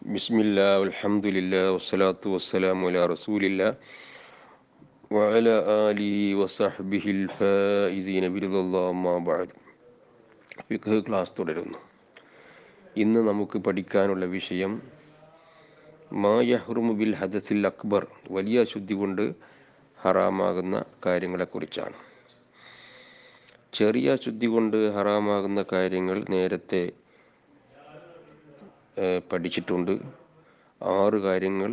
ബിസ്മില്ലാ അൽഹംദുലില്ലാ വസ്സലാത്തു വസ്സലാമു അലാ റസൂലില്ലാ വഅലാ ആലിഹി വസഹ്ബിഹിൽ ഫായിസീന ബിറിദല്ലാഹി അമ്മാ ബഅദ്. ഫിഖ് ക്ലാസ് തുടരുന്നു. ഇന്ന് നമുക്ക് പഠിക്കാനുള്ള വിഷയം മാ യഹ്റുമു ബിൽ ഹദസിൽ അക്ബർ, വലിയ അശുദ്ധി കൊണ്ട് ഹറാമാകുന്ന കാര്യങ്ങളെക്കുറിച്ചാണ്. ചെറിയ അശുദ്ധി കൊണ്ട് ഹറാമാകുന്ന കാര്യങ്ങൾ നേരത്തെ പഠിച്ചിട്ടുണ്ട്. 6 കാര്യങ്ങൾ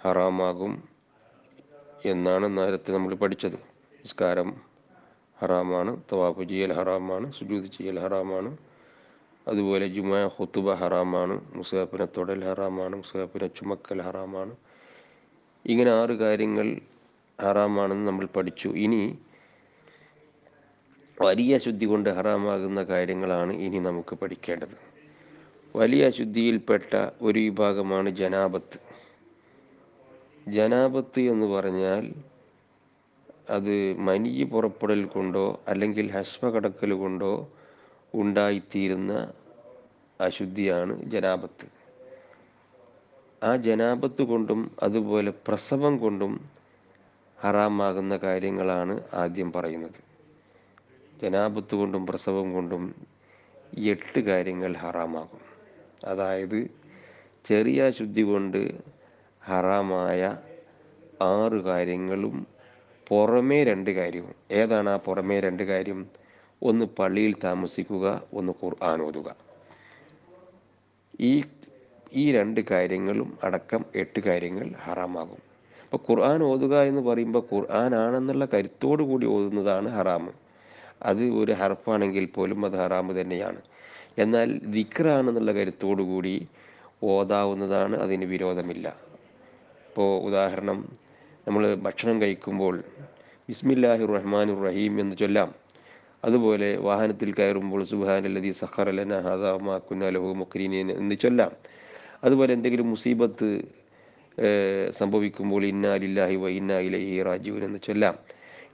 ഹറാമാകും എന്നാണ് നേരത്തെ നമ്മൾ പഠിച്ചത്. നിസ്കാരം ഹറാമാണ്, തവാഫ് ചെയ്യൽ ഹറാമാണ്, സുജൂദ് ചെയ്യൽ ഹറാമാണ്, അതുപോലെ ജുമാ ഖുതുബ ഹറാമാണ്, മുസ്ഹഫിനെ തൊടൽ ഹറാമാണ്, മുസ്ഹഫിനെ ചുമക്കൽ ഹറാമാണ്. ഇങ്ങനെ 6 കാര്യങ്ങൾ ഹറാമാണെന്ന് നമ്മൾ പഠിച്ചു. ഇനി വലിയ അശുദ്ധി കൊണ്ട് ഹറാമാകുന്ന കാര്യങ്ങളാണ് ഇനി നമുക്ക് പഠിക്കേണ്ടത്. വലിയ അശുദ്ധിയിൽപ്പെട്ട ഒരു വിഭാഗമാണ് ജനാബത്ത്. ജനാബത്ത് എന്ന് പറഞ്ഞാൽ അത് മനിയ് പുറപ്പെടൽ കൊണ്ടോ അല്ലെങ്കിൽ ഹസ്മ കടക്കൽ കൊണ്ടോ ഉണ്ടായിത്തീരുന്ന അശുദ്ധിയാണ് ജനാബത്ത്. ആ ജനാബത്ത് കൊണ്ടും അതുപോലെ പ്രസവം കൊണ്ടും ഹറാമാകുന്ന കാര്യങ്ങളാണ് ആദ്യം പറയുന്നത്. ജനാബത്ത് കൊണ്ടും പ്രസവം കൊണ്ടും 8 കാര്യങ്ങൾ ഹറാമാകും. അതായത് ചെറിയ അശുദ്ധി കൊണ്ട് ഹറാമായ 6 കാര്യങ്ങളും പുറമേ 2 കാര്യവും. ഏതാണ് ആ പുറമേ 2 കാര്യം? ഒന്ന് പള്ളിയിൽ താമസിക്കുക, ഒന്ന് ഖുർആൻ ഓതുക. ഈ ഈ 2 കാര്യങ്ങളും അടക്കം 8 കാര്യങ്ങൾ ഹറാമാകും. അപ്പോൾ ഖുർആൻ ഓതുക എന്ന് പറയുമ്പോൾ ഖുർആൻ ആണെന്നുള്ള കരുത്തോടു കൂടി ഓതുന്നതാണ് ഹറാമ്. അത് ഒരു ഹർഫാണെങ്കിൽ പോലും അത് ഹറാമ് തന്നെയാണ്. എന്നാൽ ദിക്റാണെന്നുള്ള കരുത്തോടു കൂടി ഓതാവുന്നതാണ്, അതിന് വിരോധമില്ല. ഇപ്പോൾ ഉദാഹരണം, നമ്മൾ ഭക്ഷണം കഴിക്കുമ്പോൾ ബിസ്മില്ലാഹിർ റഹ്മാനിർ റഹീം എന്ന് ചൊല്ലാം. അതുപോലെ വാഹനത്തിൽ കയറുമ്പോൾ സുബ്ഹാനല്ലദീ സഖറ ലനാ ഹാദാ വമാ കുന്നാ ലഹു മുഖ്രിനീൻ എന്ന് ചൊല്ലാം. അതുപോലെ എന്തെങ്കിലും മുസീബത്ത് സംഭവിക്കുമ്പോൾ ഇന്നാ ലില്ലാഹി വ ഇന്നാ ഇലൈഹി റാജിഊൻ എന്ന് ചൊല്ലാം.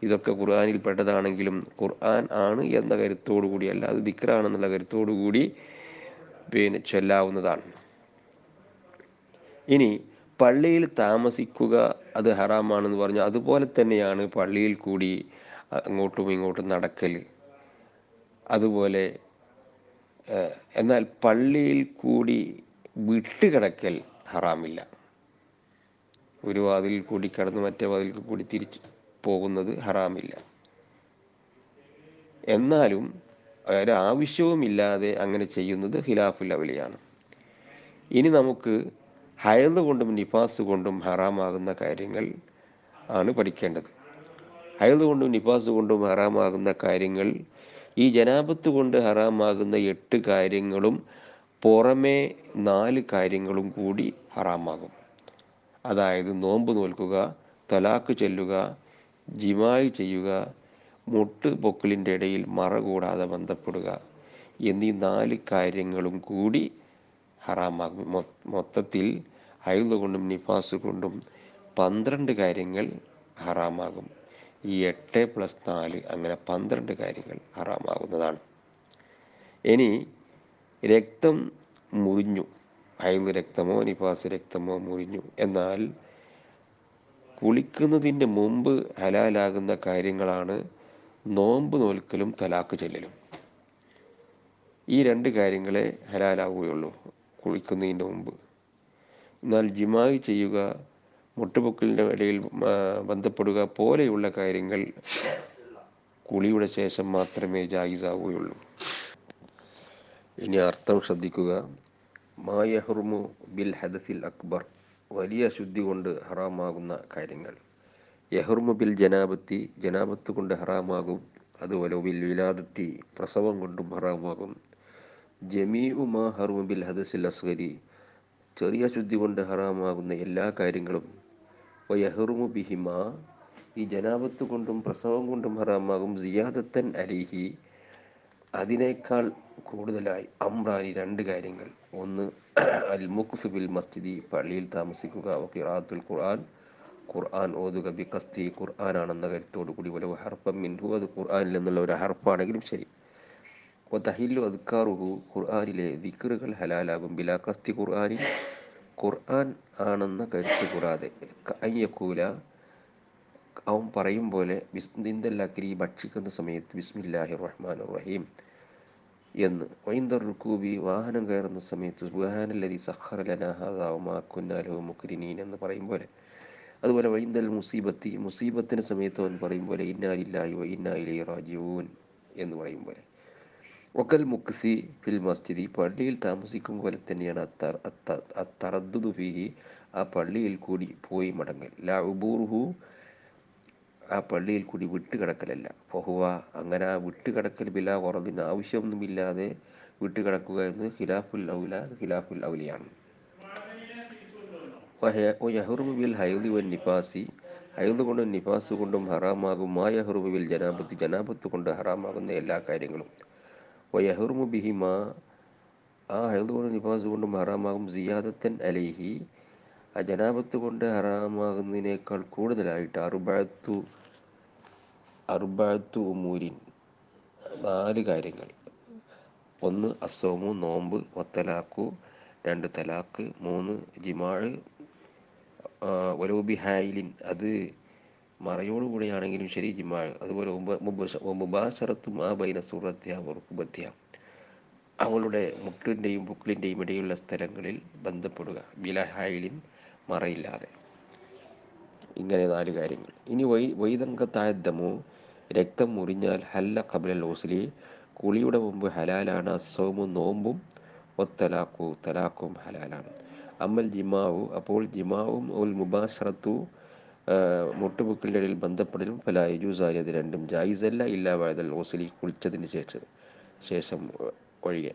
ഇതൊക്കെ ഖുർആനിൽ പെട്ടതാണെങ്കിലും ഖുർആൻ ആണ് എന്ന കരുത്തോടു കൂടിയല്ല, അത് ദിക്റാണെന്നുള്ള കരുത്തോടു കൂടി ചൊല്ലാവുന്നതാണ്. ഇനി പള്ളിയിൽ താമസിക്കുക അത് ഹറാമാണെന്ന് പറഞ്ഞു. അതുപോലെ തന്നെയാണ് പള്ളിയിൽ കൂടി അങ്ങോട്ടും ഇങ്ങോട്ടും നടക്കൽ. അതുപോലെ എന്നാൽ പള്ളിയിൽ കൂടി വിട്ടുകിടക്കൽ ഹറാമില്ല. ഒരു വാതിലിൽ കൂടി കടന്ന് മറ്റേ വാതിലിൽ കൂടി തിരിച്ച് പോകുന്നത് ഹറാമില്ല. എന്നാലും ഒരാവശ്യവുമില്ലാതെ അങ്ങനെ ചെയ്യുന്നത് ഖിലാഫുൽ ഔലിയാണ്. ഇനി നമുക്ക് ഹൈദ് കൊണ്ടും നിഫാസ് കൊണ്ടും ഹറാമാകുന്ന കാര്യങ്ങൾ ആണ് പഠിക്കേണ്ടത്. ഹൈദ് കൊണ്ടും നിഫാസ് കൊണ്ടും ഹറാമാകുന്ന കാര്യങ്ങൾ, ഈ ജനാബത്ത് കൊണ്ട് ഹറാമാകുന്ന 8 കാര്യങ്ങളും പുറമേ 4 കാര്യങ്ങളും കൂടി ഹറാമാകും. അതായത് നോമ്പ് നോൽക്കുക, തലാക്ക് ചൊല്ലുക, ജിമായി ചെയ്യുക, മുട്ട് പൊക്കിളിൻ്റെ ഇടയിൽ മറ കൂടാതെ ബന്ധപ്പെടുക എന്നീ 4 കാര്യങ്ങളും കൂടി ഹറാമാകും. മൊത്തത്തിൽ ഹൈദ് കൊണ്ടും നിഫാസ് കൊണ്ടും 12 കാര്യങ്ങൾ ഹറാമാകും. ഈ 8 + 4 അങ്ങനെ 12 കാര്യങ്ങൾ ഹറാമാകുന്നതാണ്. ഇനി രക്തം മുറിഞ്ഞു, ഹൈദ് രക്തമോ നിഫാസ് രക്തമോ മുറിഞ്ഞു, എന്നാൽ കുളിക്കുന്നതിൻ്റെ മുമ്പ് ഹലാലാകുന്ന കാര്യങ്ങളാണ് നോമ്പ് നോൽക്കലും തലാക്ക് ചൊല്ലലും. ഈ 2 കാര്യങ്ങളെ ഹലാലാവുകയുള്ളൂ കുളിക്കുന്നതിൻ്റെ മുമ്പ്. എന്നാൽ ജിമായി ചെയ്യുക, മുട്ടുപൊക്കിളിൻ്റെ ഇടയിൽ ബന്ധപ്പെടുക പോലെയുള്ള കാര്യങ്ങൾ കുളിയുടെ ശേഷം മാത്രമേ ജായിസാവുകയുള്ളൂ. ഇനി അർത്ഥം ശ്രദ്ധിക്കുക. മാ യഹ്റുമു ബിൽ ഹദസിൽ അക്ബർ, വലിയ ശുദ്ധി കൊണ്ട് ഹറാമാകുന്ന കാര്യങ്ങൾ. യഹ്റുമു ബിൽ ജനാബത്തി, ജനാബത്ത് കൊണ്ട് ഹറാമാകും. അതുപോലെ ബിൽ വിലാദത്തി, പ്രസവം കൊണ്ടും ഹറാമാകും. ജമീഉ മാ ഹറുമു ബിൽ ഹദസിൽ അസ്ഗരി, ചെറിയ ശുദ്ധി കൊണ്ട് ഹറാമാകുന്ന എല്ലാ കാര്യങ്ങളും. വയഹ്റുമു ബിഹിമ, ഈ ജനാബത്ത് കൊണ്ടും പ്രസവം കൊണ്ടും ഹറാമാകും. സിയാദത്തൻ അലൈഹി, അതിനേക്കാൾ കൂടുതലായി. അംറാനി, 2 കാര്യങ്ങൾ. ഒന്ന് അൽ മുക്സ് ബിൽ മസ്ജിദി, പള്ളിയിൽ താമസിക്കുക. ഖിറാഅത്തുൽ ഖുർആൻ, ഖുർആൻ ഓതുക. ബി ഖസ്തി, ഖുർആനാണെന്ന കരുത്തോടു കൂടി. വലൗ ഹർഫൻ മിൻഹു, അത് ഖുർആനിൽ നിന്നുള്ള ഒരു ഹർഫാണെങ്കിലും ശരി. തഹില്ലു അദ്കാറുഹു, ഖുർആാനിലെ ദിക്റുകൾ ഹലാലാകും, ബിലാ കസ്തി ഖുർആാനിൽ, ഖുർആൻ ആണെന്ന കരുത്ത് കൂടാതെ, അയ്യക്കൂല അവൻ പറയും പോലെ, ബിസ്മിന്തല്ലാക്കിരി ഭക്ഷിക്കുന്ന സമയത്ത് ബിസ്മില്ലാഹി റഹ്മാൻ റഹീം എന്ന്, വൈന്ദർ റുക്കൂബി വാഹനം കയറുന്ന സമയത്ത് സുബ്ഹാനല്ലദി സഖറ ലനാ ഹാദാ വമാ കുന്നാ ലഹു മുഖ്രിനീൻ എന്ന് പറയും പോലെ, അതുപോലെ വൈന്ദൽ മുസീബത്തി മുസീബത്തിന് സമയത്ത് അവൻ പറയും പോലെ ഇന്നാ ലില്ലാഹി വ ഇന്നാ ഇലൈഹി റാജിഊൻ എന്ന് പറയും പോലെ, വക്കൽ മുക്സി ഫിൽ മസ്ജിദി പള്ളിയിൽ താമസിക്കും പോലെ തന്നെയാണ് അത്തറദ്ദുദു ഫീഹി ആ പള്ളിയിൽ കൂടി പോയി മടങ്ങൽ, ലാ ഉബൂറുഹു ആ പള്ളിയിൽ കൂടി വിട്ടുകിടക്കലല്ല, ഫഹുവ അങ്ങനെ ആ വിട്ടുകിടക്കൽ ബിലാ വറദിന് ആവശ്യമൊന്നുമില്ലാതെ വിട്ടുകിടക്കുക എന്ന് ഖിലാഫുൽ ഔലിയാണ്. യഹ്റുമു ബിൽ ഹൈദി വൻ നിഫാസി, ഹൈദ് കൊണ്ടും നിഫാസ് കൊണ്ടും ഹറാമാകും, മാ യഹ്റുമു ബിൽ ജനാബത്ത് ജനാബത്ത് കൊണ്ട് ഹറാമാകുന്ന എല്ലാ കാര്യങ്ങളും, വയഹ്റുമു ബിഹിമാ ആ ഹൈദ് കൊണ്ടും നിഫാസ് കൊണ്ടും ഹറാമാകും, സിയാദത്തൻ അലൈഹി ആ ജനാബത്ത് കൊണ്ട് ഹറാമാകുന്നതിനേക്കാൾ കൂടുതലായിട്ട്, അർബഅത്തു ഉമൂരിൻ 4 കാര്യങ്ങൾ, 1 അസ്സൗമു നോമ്പ്, വത്തലാഖു 2 തലാഖ്, 3 ജിമാഅ്, വലൗബി ഹായിലിൻ അത് മറയോടുകൂടിയാണെങ്കിലും ശരി ജിമാഅ്, അതുപോലെ മുബാശറത്തും ആ ബൈന സുറത്തിയ റുക്ബത്തിയ അവളുടെ മുട്ടിൻ്റെയും പുക്കിളിൻ്റെയും ഇടയിലുള്ള സ്ഥലങ്ങളിൽ ബന്ധപ്പെടുക, ബില ഹായിലിൻ മറയില്ലാതെ. ഇങ്ങനെ 4 കാര്യങ്ങൾ. ഇനി വൈതങ്കത്തായദ്ദമോ രക്തം മുറിഞ്ഞാൽ ഹല്ല ഖബലൽ ഓസ്ലി കുളിയുടെ മുമ്പ് ഹലാലാണ്, അസ്സൗമു നോമ്പും, ഒത്തലാഖു തലാഖും ഹലാലാണ്. അമ്മൽ ജിമാവു അപ്പോൾ ജിമാവും ഉൽ മുബാശറത്തു മുട്ടുപുക്കളുടെ ഇടയിൽ ബന്ധപ്പെടലും ഫലാ യജൂസാനി അത് രണ്ടും ജായിസല്ല ഇല്ലാ ബഅദൽ ഓസ്ലി കുളിച്ചതിന് ശേഷം ഒഴികെ.